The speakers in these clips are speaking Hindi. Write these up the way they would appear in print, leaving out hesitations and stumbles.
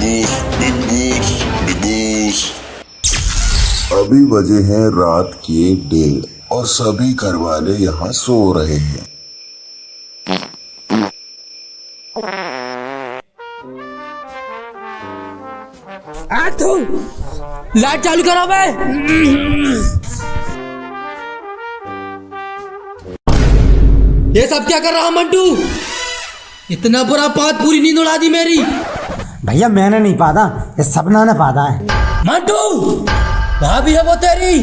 Big boss big boss. अभी बजे हैं रात के 1:30 और सभी घर वाले यहाँ सो रहे हैं। लाइट चालू करो बे। ये सब क्या कर रहा मंटू? इतना बुरा बात, पूरी नींद उड़ा दी मेरी। भैया मैंने नहीं पादा, ये सपना ने पादा है। मंटू भाभी है वो तेरी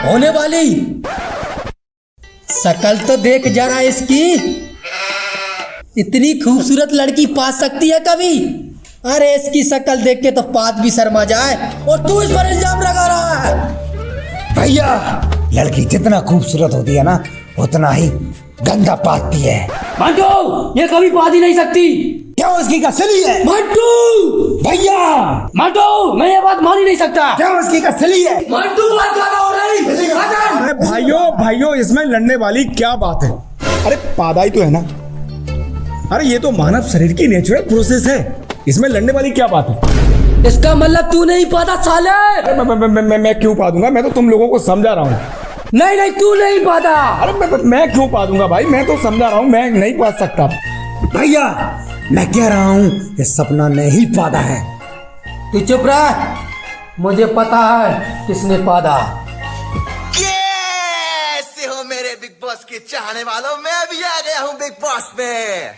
होने वाली। शकल तो देख जरा इसकी, इतनी खूबसूरत लड़की पा सकती है कभी? अरे इसकी शक्ल देख के तो पात भी शर्मा जाए, और तू इस पर इल्जाम लगा रहा है। भैया लड़की जितना खूबसूरत होती है ना, उतना ही गंदा पाती है। मंटू ये कभी पात ही नहीं सकती। क्या उसकी कसली है? मंटू भैया मंटू मैं ये बात मान ही नहीं सकता। क्या उसकी कसली है? मंटू बात क्या हो रही? अरे भाइयों इसमें लड़ने वाली क्या बात है? अरे पादाई तो है ना। अरे ये तो मानव शरीर की नेचुरल प्रोसेस है, इसमें लड़ने वाली क्या बात है? इसका मतलब तू नहीं पाता साले। मैं क्यों पा दूंगा? मैं तो तुम लोगों को समझा रहा हूँ। नहीं तू नहीं पाता। अरे मैं क्यों पा दूंगा भाई? मैं तो समझा रहा हूँ, मैं नहीं पा सकता। भैया मैं कह रहा हूँ ये सपना ने ही पादा है। तू चुप रह, मुझे पता है किसने पादा। कैसे हो मेरे बिग बॉस के चाहने वालों? मैं भी आ गया हूँ बिग बॉस में।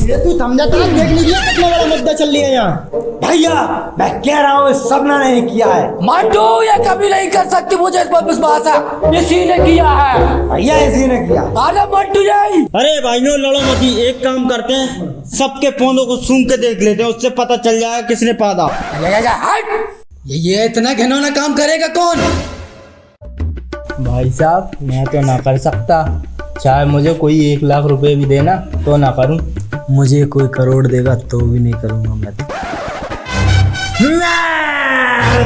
ये तू समझता है? देख लीजिए कितना बड़ा मुद्दा चल रही है यहाँ। भैया मैं कह रहा हूँ सपना ने किया है। मंटू ये कभी नहीं कर सकती, मुझे इस पर विश्वास है। इसी ने किया है भैया इसी ने किया। अरे मंटू यही। अरे भाइयों लड़ो मत, एक काम करते हैं, सबके पौधों को सूंघ के देख लेते हैं, उससे पता चल जाएगा किसने पादा। ये इतना घिनौना काम करेगा कौन? भाई साहब मैं तो ना कर सकता, चाहे मुझे कोई 1 लाख रुपए भी देना तो ना करूं। मुझे कोई करोड़ देगा तो भी नहीं करूंगा। मैं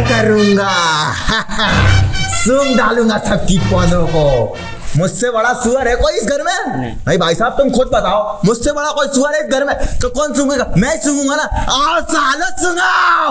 करूंगा सूंघ डालूंगा सबकी पौधों को। मुझसे बड़ा सुअर है कोई इस घर में? नहीं भाई साहब तुम खुद बताओ, मुझसे बड़ा कोई सुअर है इस घर में तो कौन सूंघेगा? मैं सूंघूंगा ना। आओ सालो सूंघाओ।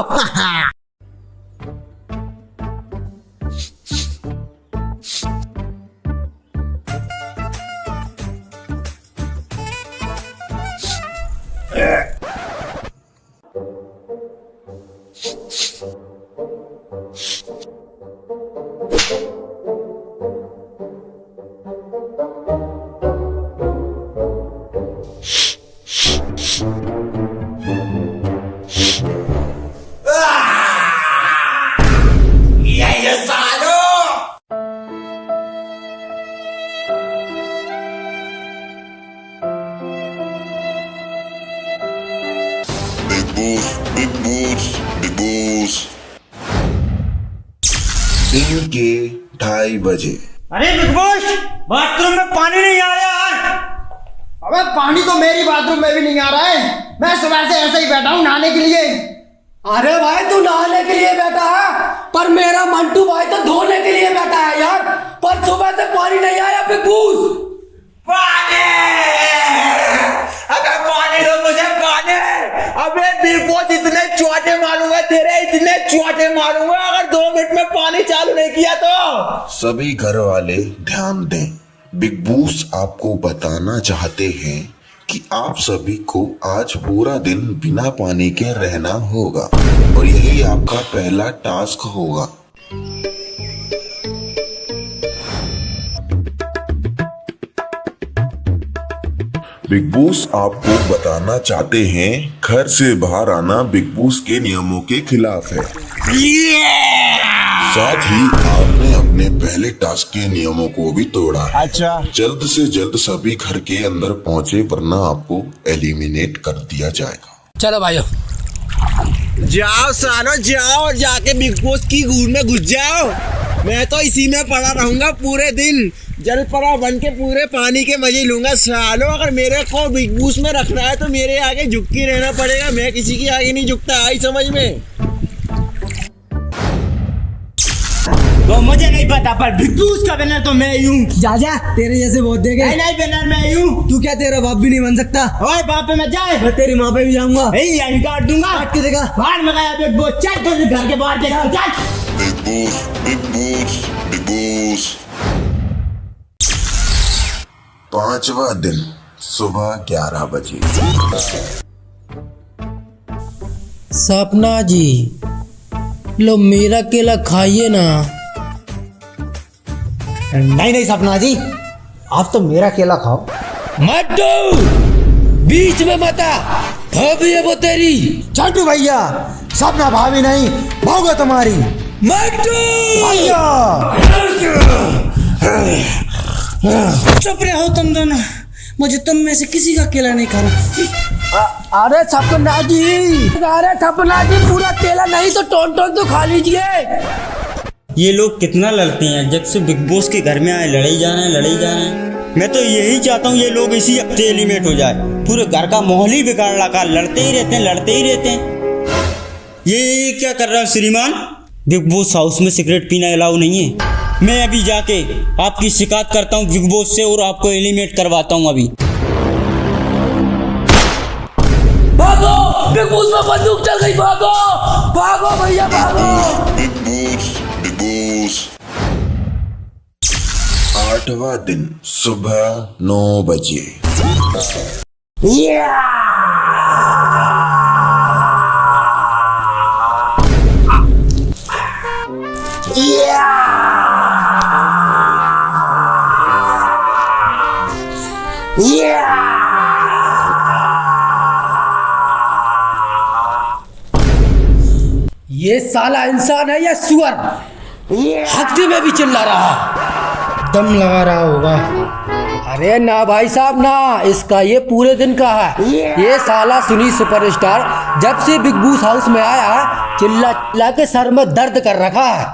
ये सालो big boss big boss big boss. दिन के 2:30 बजे। अरे बिग बॉस बाथरूम में पानी नहीं आ रहा यार। अबे पानी तो मेरी बाथरूम में भी नहीं आ रहा है। मैं सुबह से ऐसे ही बैठा हूँ नहाने के लिए। अरे भाई तू नहाने के लिए बैठा है, पर मेरा मंटू भाई तो धोने के लिए बैठा है यार। पर सुबह से पानी नहीं आया। बिग बॉस पानी, अबे पानी दो मुझे पानी। अबे बिग बॉस इतने चौटे मारूंगा तेरे, इतने चौटे मारूंगा अगर 2 मिनट में पानी चालू नहीं किया तो। सभी घर वाले ध्यान दें, बिग बॉस आपको बताना चाहते हैं कि आप सभी को आज पूरा दिन बिना पानी के रहना होगा और यही आपका पहला टास्क होगा। बिग बॉस आपको बताना चाहते हैं घर से बाहर आना बिग बॉस के नियमों के खिलाफ है। साथ ही आपने अपने पहले टास्क के नियमों को भी तोड़ा है। अच्छा जल्द से जल्द सभी घर के अंदर पहुंचे वरना आपको एलिमिनेट कर दिया जाएगा। चलो भाइयों जाओ सालो जाओ और जाके बिग बॉस की गूड़ में घुस जाओ। मैं तो इसी में पड़ा रहूंगा पूरे दिन, जल परा बन के पूरे पानी के मजे लूंगा। सालो अगर मेरे को बिग बॉस में रखना है तो मेरे आगे झुक के रहना पड़ेगा। मैं किसी के आगे नहीं झुकता, आई समझ में? वो मुझे नहीं पता, पर बिग बॉस का विनर तो मैं ही हूँ। जा जा, तेरे जैसे बहुत देखे। नहीं विनर मैं ही हूँ। तू क्या तेरा बाप भी नहीं बन सकता? ओए बाप पे मत जाए, मैं तेरी माँ पे भी जाऊंगा। यही काट दूंगा। काट के देखा। बाहर में गया बिग बॉस, चल तो घर के बाहर देख, चल। Big Boss, Big Boss, Big Boss. 5वां दिन सुबह 11 बजे। सपना जी, लो मेरा केला खाइए ना। नहीं सपना जी, आप तो मेरा केला खाओ। मट्टू, बीच में मत आ, भाभी है वो तेरी। चंटू भैया, सपना भाभी नहीं, भौगो तुम्हारी। मट्टू भैया चुप रहो तुम दोनों, मुझे तुम में से किसी का केला नहीं खाना। अरे सपना जी, पूरा केला नहीं तो टोन तो खा लीजिए। ये लोग कितना लड़ते हैं, जब से बिग बॉस के घर में आए लड़े ही जा रहे हैं। मैं तो यही चाहता हूँ ये लोग इसी हफ्ते एलिमिनेट हो जाए। पूरे घर का माहौल ही बिगाड़ रखा, लड़ते ही रहते हैं। ये क्या कर रहा है श्रीमान? बिग बॉस हाउस में सिगरेट पीना अलाउ नहीं है। मैं अभी जाके आपकी शिकायत करता हूँ बिग बॉस से और आपको एलिमिनेट करवाता हूँ अभी। भागो, बिग बॉस में बंदूक चल गई, भागो भागो भैया भागो। Big Boss, Big Boss. 8वां दिन सुबह 9 बजे। ये साला इंसान है या सुअर? हफ्ते में भी चिल्ला रहा, दम लगा रहा होगा। अरे ना भाई साहब ना, इसका ये पूरे दिन का है। ये साला सुनी सुपरस्टार जब से बिग बॉस हाउस में आया चिल्ला चिल्ला के सर में दर्द कर रखा है।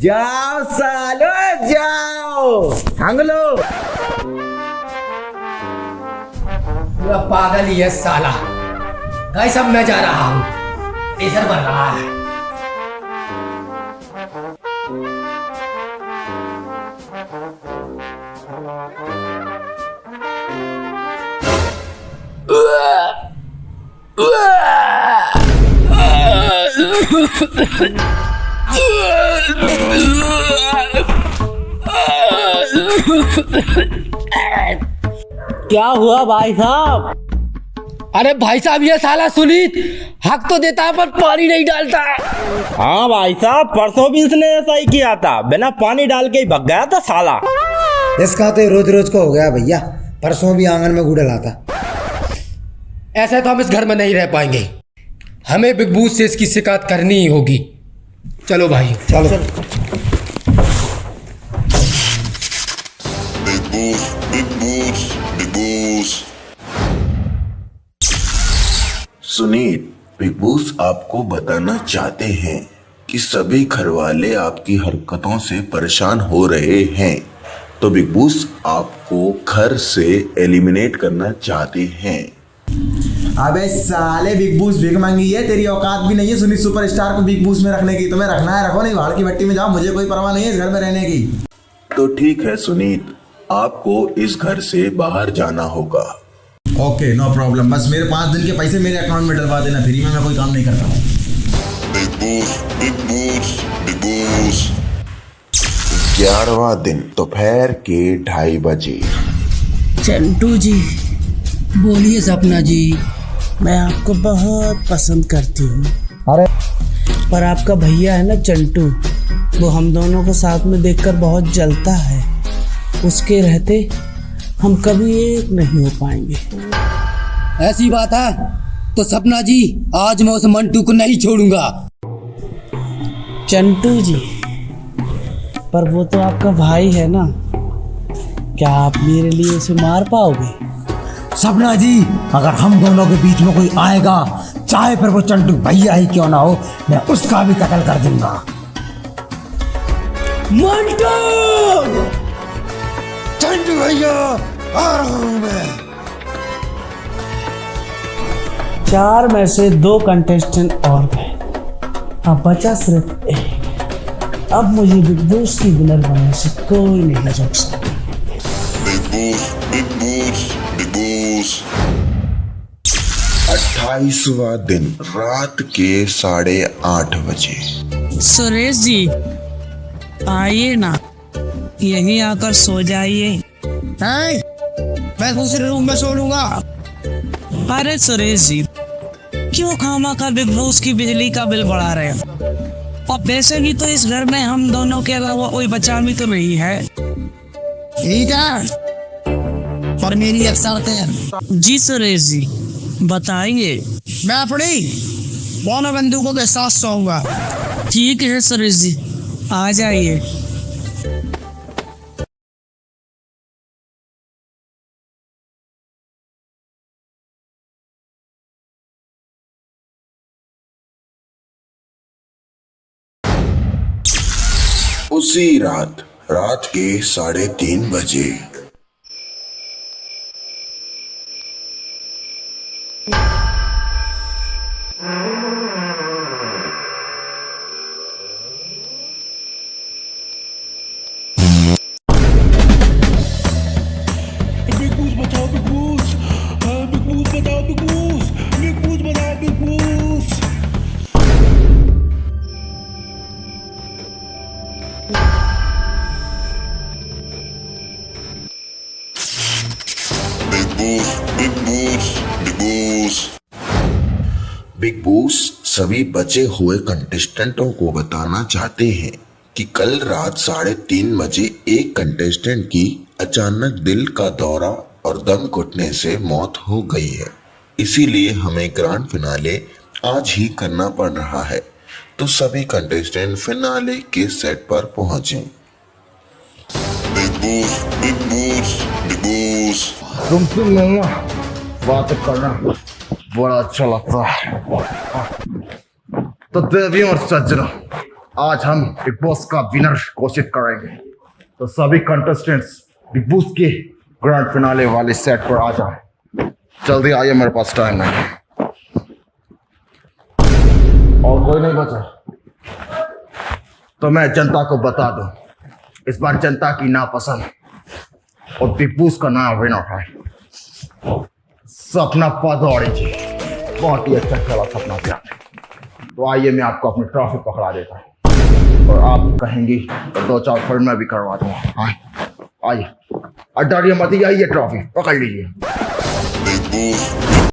जाओ सालो जाओ, भाग लो। पूरा पागल ही है साला। गाइस अब मैं जा रहा हूँ, इधर बन रहा है। क्या हुआ भाई साहब? अरे भाई साहब, ये साला सुनीत हक तो देता है पर पानी नहीं डालता। हाँ भाई साहब, परसों भी इसने ऐसा ही किया था, बिना पानी डाल के ही भग गया था साला। इसका तो रोज रोज को हो गया भैया, परसों भी आंगन में गुड़ लाता। ऐसे तो हम इस घर में नहीं रह पाएंगे, हमें बिग बॉस से इसकी शिकायत करनी ही होगी। चलो भाई चलो। Big Boss, Big Boss, Big Boss. Sunit, big boss आपको बताना चाहते हैं कि सभी घरवाले आपकी हरकतों से परेशान हो रहे हैं, तो बिग बॉस आपको घर से एलिमिनेट करना चाहते हैं। अबे साले, बिग बॉस भीख मांगी है, तेरी औकात भी नहीं है सुनीत सुपरस्टार को बिग बॉस में रखने की। तुम्हें रखना है रखो, नहीं भाड़ की भट्टी में जाओ, मुझे कोई परवाह नहीं है इस घर में रहने की। तो ठीक है सुनीत, आपको इस घर से बाहर जाना होगा। ओके नो प्रॉब्लम, बस मेरे 5 दिन के पैसे मेरे अकाउंट में डलवा देना, फ्री में मैं कोई काम नहीं करता। Big Boss, Big Boss, Big Boss. 11वां दिन दोपहर के 2:30 बजे। चंटू जी, बोलिए सपना जी। मैं आपको बहुत पसंद करती हूँ। अरे पर आपका भैया है ना चंटू, वो हम दोनों को साथ में देखकर बहुत जलता है। उसके रहते हम कभी एक नहीं हो पाएंगे। ऐसी बात है तो सपना जी, आज मैं उस मंटू को नहीं छोड़ूंगा। चंटू जी, पर वो तो आपका भाई है ना, क्या आप मेरे लिए उसे मार पाओगे? सपना जी, अगर हम दोनों के बीच में कोई आएगा, चाहे फिर वो चंटू भैया ही क्यों ना हो, मैं उसका भी कत्ल कर दूंगा। मंटू! चंटू भैया, आ रहा हूं मैं। 4 में से 2 कंटेस्टेंट और गए, अब बचा सिर्फ 1। अब मुझे बिग बॉस की विनर बनने से कोई नहीं रोक सकता। Big Boss, Big Boss, Big Boss. 28वां दिन रात के 8:30 बजे। सुरेश जी आइए ना, यहीं आकर सो जाइए। मैं दूसरे रूम में सो लूंगा। अरे सुरेश जी, क्यों खामखा बिग बॉस की बिजली का बिल बढ़ा रहे हो? और वैसे भी तो इस घर में हम दोनों के अलावा कोई बचा भी तो नहीं है। ठीक है, पर मेरी एक शर्त है। जी सुरेश जी बताइए। मैं अपनी दोनों बंदूकों के साथ सोऊंगा। ठीक है सुरेश जी, आ जाइए। उसी रात के 3:30 बजे। Big Boss, Big Boss, Big Boss. Big boss सभी बचे हुए कंटेस्टेंटों को बताना चाहते हैं कि कल रात 3:30 बजे एक कंटेस्टेंट की अचानक दिल का दौरा और दम घुटने से मौत हो गई है। इसीलिए हमें ग्रैंड फिनाले आज ही करना पड़ रहा है, तो सभी कंटेस्टेंट फिनाले के सेट पर पहुंचे। Big Boss, Big Boss, Big Boss. तुमसे मिलना बात करना बड़ा अच्छा लगता है। तो देवी और सज्जनों, आज हम बिग बॉस का विनर घोषित करेंगे। तो सभी कंटेस्टेंट्स बिग बॉस के ग्रैंड फिनाले वाले सेट पर आ जाए। जल्दी आइए, मेरे पास टाइम नहीं है। और कोई नहीं बचा तो मैं जनता को बता दूं, इस बार जनता की नापसंद और बिग बॉस का नया विनर है सपना पदौड़ी जी। बहुत ही अच्छा खेला सपना से आपने। तो आइए, मैं आपको अपनी ट्रॉफी पकड़ा देता हूँ और आप कहेंगी तो 2-4 फिल्में भी करवा दूंगा। आइए, डरिए मत, आइए ट्रॉफी पकड़ लीजिए। Big Boss,